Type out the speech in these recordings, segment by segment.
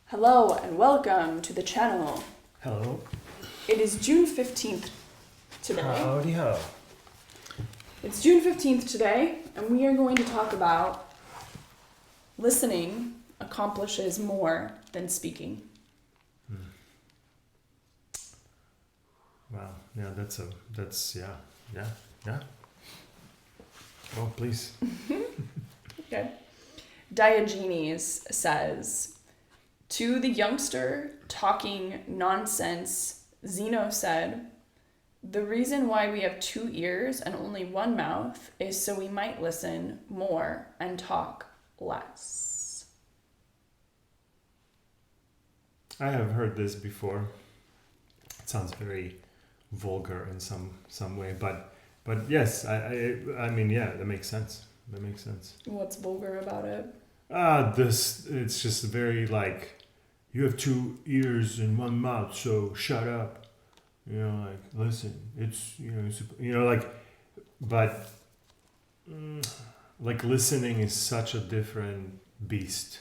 Hello and welcome to the channel. Hello. It is June 15th today. Howdy ho. It's June 15th today, and we are going to talk about listening accomplishes more than speaking. Wow. Yeah, yeah. Oh, please. Okay. Diogenes says, "To the youngster talking nonsense, Zeno said, the reason why we have 2 ears and only 1 mouth is so we might listen more and talk less." I have heard this before. It sounds very vulgar in some way, but yes, I mean, yeah, that makes sense. What's vulgar about it? It's just very like, you have 2 ears and 1 mouth, so shut up. Like, listen, it's, but like listening is such a different beast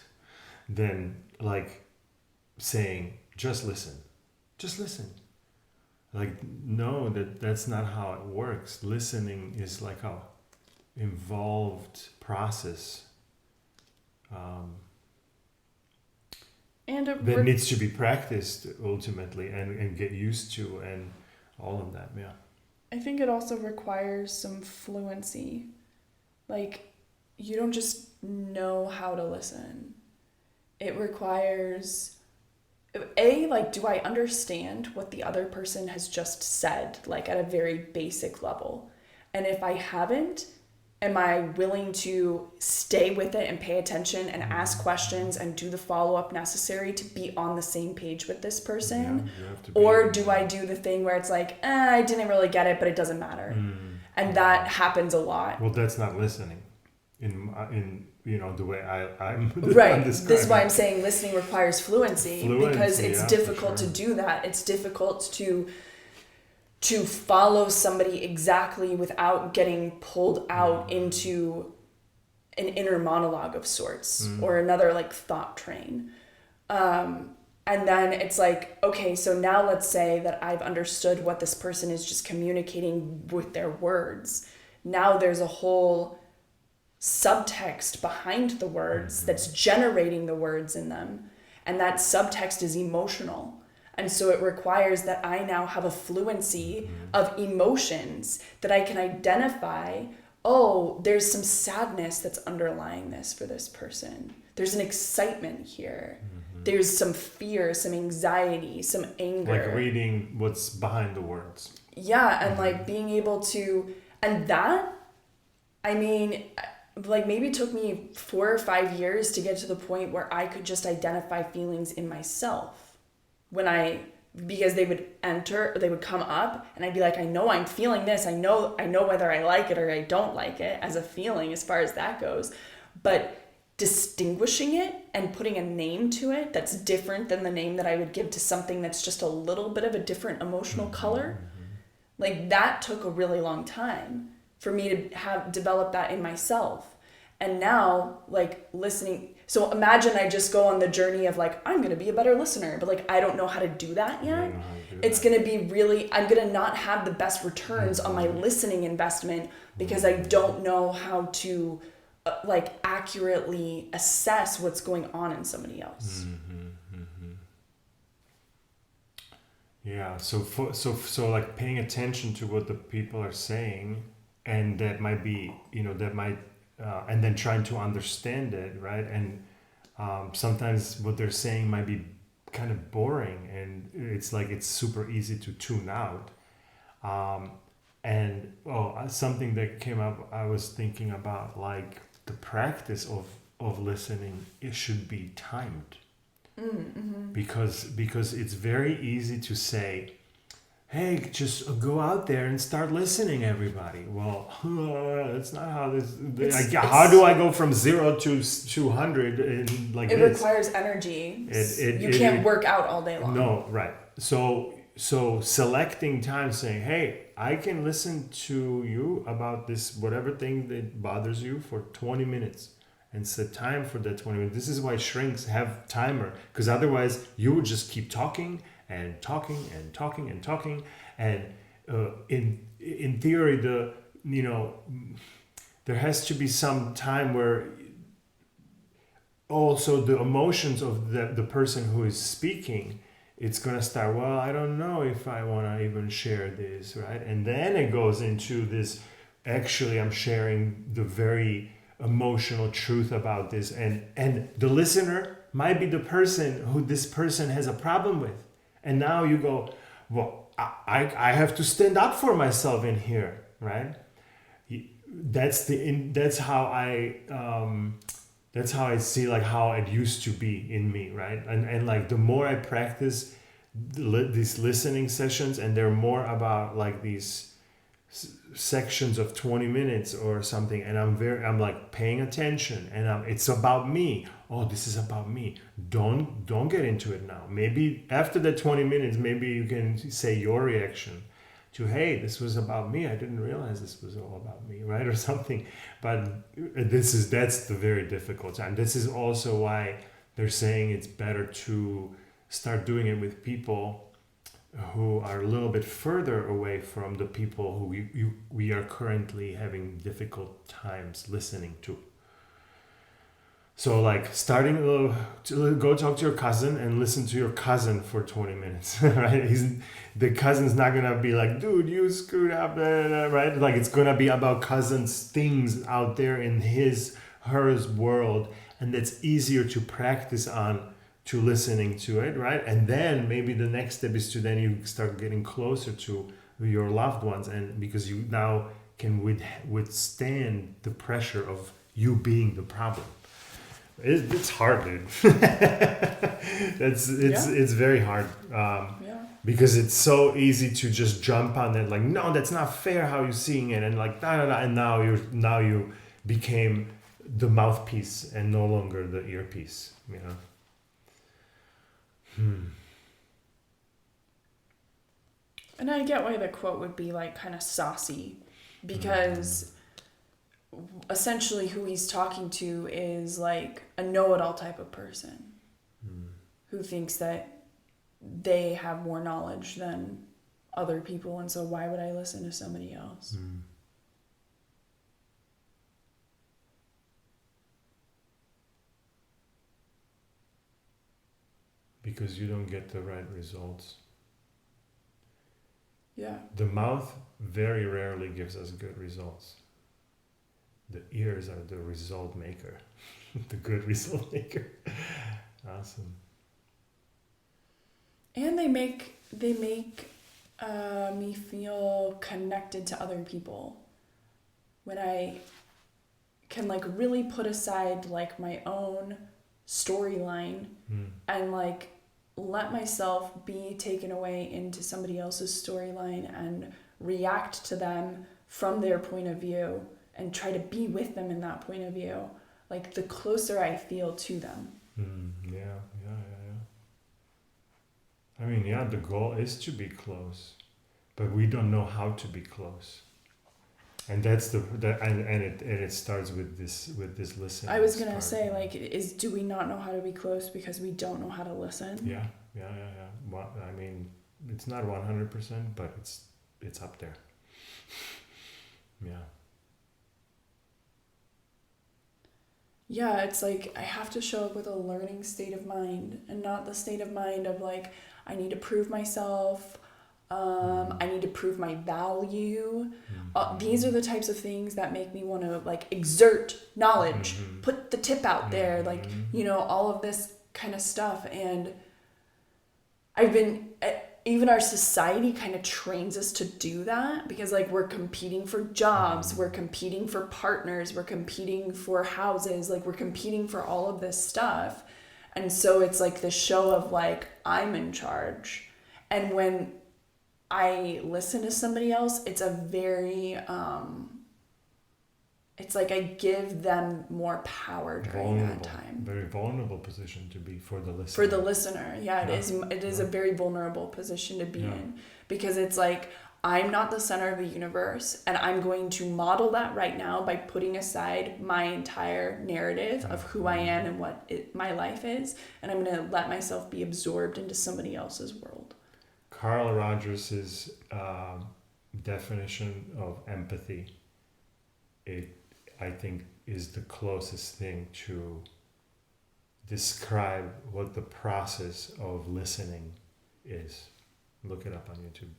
than like saying, just listen. Like, no, that's not how it works. Listening is like a involved process that needs to be practiced ultimately and get used to and all of that. Yeah, I think it also requires some fluency. Like, you don't just know how to listen. It requires do I understand what the other person has just said, like at a very basic level? And if I haven't, am I willing to stay with it and pay attention and ask questions and do the follow-up necessary to be on the same page with this person? Yeah, or do I do the thing where it's like, I didn't really get it, but it doesn't matter. And that happens a lot. Well, that's not listening in the way I'm right. I'm This is why I'm saying listening requires fluency because it's difficult to do that. It's difficult to follow somebody exactly without getting pulled out into an inner monologue of sorts or another like thought train. And then it's like, okay, so now let's say that I've understood what this person is just communicating with their words. Now there's a whole subtext behind the words that's generating the words in them. And that subtext is emotional. And so it requires that I now have a fluency of emotions that I can identify, oh, there's some sadness that's underlying this for this person. There's an excitement here. There's some fear, some anxiety, some anger. Like reading what's behind the words. Yeah, and like being able to, and that, I mean, like maybe it took me 4 or 5 years to get to the point where I could just identify feelings in myself. Because they would come up and I'd be like, I know I'm feeling this. I know whether I like it or I don't like it as a feeling as far as that goes. But distinguishing it and putting a name to it that's different than the name that I would give to something that's just a little bit of a different emotional color, like that took a really long time for me to have developed that in myself. And now, like, listening, so imagine I just go on the journey of like, I'm going to be a better listener, but like, I don't know how to do that yet. It's going to be really, I'm going to not have the best returns on my listening investment because I don't know how to like accurately assess what's going on in somebody else. Yeah. So like paying attention to what the people are saying, and that might be, and then trying to understand it, right? And sometimes what they're saying might be kind of boring, and it's like it's super easy to tune out. Something that came up, I was thinking about, like the practice of listening, it should be timed. Because it's very easy to say, hey, just go out there and start listening, everybody. Well, that's not how this... how do I go from 0 to 200 in like it this? It requires energy. You can't work out all day long. No, right. So selecting time, saying, hey, I can listen to you about this whatever thing that bothers you for 20 minutes. and set time for that 20 minutes. This is why shrinks have timer, because otherwise you would just keep talking and talking and talking and talking. And in theory, there has to be some time where also the emotions of the person who is speaking, it's going to start, well, I don't know if I want to even share this, right? And then it goes into this, actually I'm sharing the very emotional truth about this, and the listener might be the person who this person has a problem with. And now you go, well, I have to stand up for myself in here, right? That's how I see like how it used to be in me, right? And like the more I practice these listening sessions, and they're more about like these sections of 20 minutes or something, and I'm like paying attention, and it's about me. Oh, this is about me. Don't get into it now. Maybe after the 20 minutes, maybe you can say your reaction to, hey, this was about me. I didn't realize this was all about me, right? Or something. But that's the very difficult time. This is also why they're saying it's better to start doing it with people who are a little bit further away from the people who we are currently having difficult times listening to. So like starting to go talk to your cousin and listen to your cousin for 20 minutes, right? The cousin's not gonna be like, dude, you screwed up, right? Like it's gonna be about cousin's things out there in hers world, and that's easier to practice on, to listening to it, right? And then maybe the next step is to then you start getting closer to your loved ones, and because you now can withstand the pressure of you being the problem. It's hard, dude. It's very hard. Because it's so easy to just jump on it, like, no, that's not fair how you're seeing it, and like and now you became the mouthpiece and no longer the earpiece, you know. And I get why the quote would be like kind of saucy, because essentially who he's talking to is like a know-it-all type of person who thinks that they have more knowledge than other people, and so why would I listen to somebody else? Because you don't get the right results. Yeah. The mouth very rarely gives us good results. The ears are the result maker, the good result maker. Awesome. And they make me feel connected to other people when I can like really put aside like my own storyline and like let myself be taken away into somebody else's storyline and react to them from their point of view and try to be with them in that point of view. Like the closer I feel to them. Yeah. I mean, yeah, the goal is to be close, but we don't know how to be close, and that's it starts with this listening. I was gonna say, like, do we not know how to be close because we don't know how to listen? Yeah. Well, I mean, it's not 100%, but it's up there. Yeah. Yeah, it's like I have to show up with a learning state of mind and not the state of mind of like, I need to prove myself, I need to prove my value. These are the types of things that make me want to like exert knowledge, put the tip out there, like, you know, all of this kind of stuff. And even our society kind of trains us to do that because like we're competing for jobs, we're competing for partners, we're competing for houses, like we're competing for all of this stuff. And so it's like the show of like, I'm in charge. And when I listen to somebody else, it's a very, it's like I give them more power during that time. Very vulnerable position to be for the listener. For the listener, yeah. It is a very vulnerable position to be in because it's like I'm not the center of the universe, and I'm going to model that right now by putting aside my entire narrative of who I am and my life is, and I'm going to let myself be absorbed into somebody else's world. Carl Rogers' definition of empathy, I think, is the closest thing to describe what the process of listening is. Look it up on YouTube.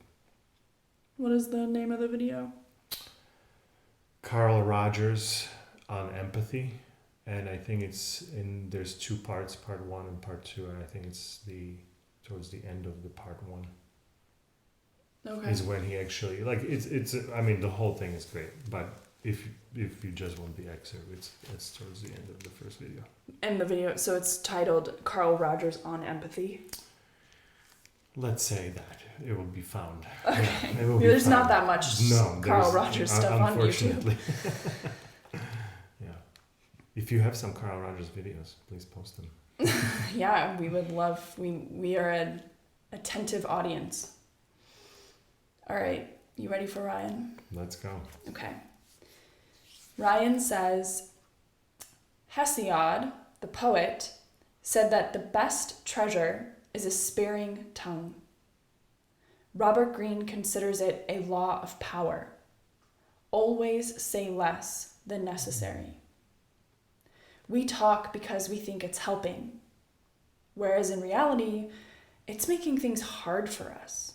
What is the name of the video? Carl Rogers on empathy, and I think there's 2 parts, part 1 and part 2, and I think it's towards the end of the part 1. Okay. Is when he actually, it's I mean, the whole thing is great, but if you just want the excerpt, it's towards the end of the first video. And the video, so it's titled Carl Rogers on Empathy. Let's say that it will be found. Okay. Yeah, it will be There's found. not that much Carl Rogers stuff on YouTube. Yeah. If you have some Carl Rogers videos, please post them. Yeah, we would love. We are an attentive audience. All right, you ready for Ryan? Let's go. Okay. Ryan says, Hesiod, the poet, said that the best treasure is a sparing tongue. Robert Greene considers it a law of power. Always say less than necessary. We talk because we think it's helping, whereas in reality, it's making things hard for us.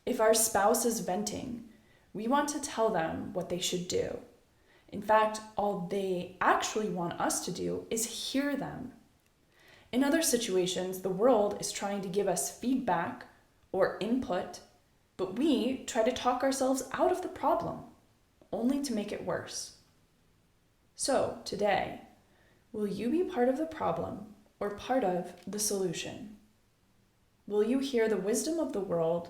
If our spouse is venting, we want to tell them what they should do. In fact, all they actually want us to do is hear them. In other situations, the world is trying to give us feedback or input, but we try to talk ourselves out of the problem, only to make it worse. So, today, will you be part of the problem or part of the solution? Will you hear the wisdom of the world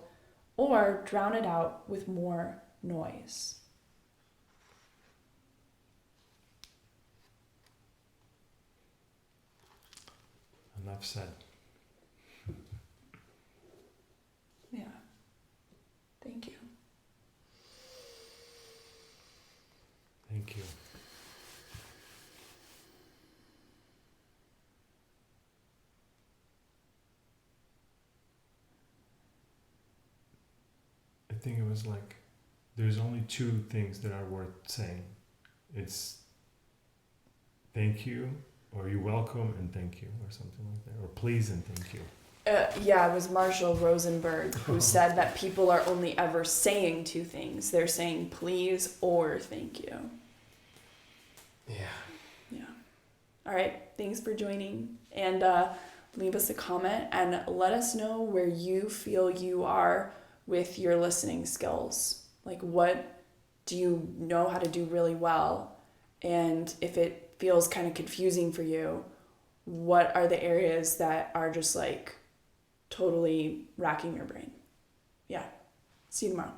or drown it out with more noise? Enough said. Yeah. Thank you. Thank you. I think it was like, there's only 2 things that are worth saying. It's thank you, or you're welcome and thank you, or something like that, or please and thank you. Yeah, it was Marshall Rosenberg who said that people are only ever saying 2 things. They're saying please or thank you. Yeah. All right. Thanks for joining. And leave us a comment and let us know where you feel you are with your listening skills. Like, what do you know how to do really well? And if it feels kind of confusing for you, what are the areas that are just like totally racking your brain? Yeah. See you tomorrow.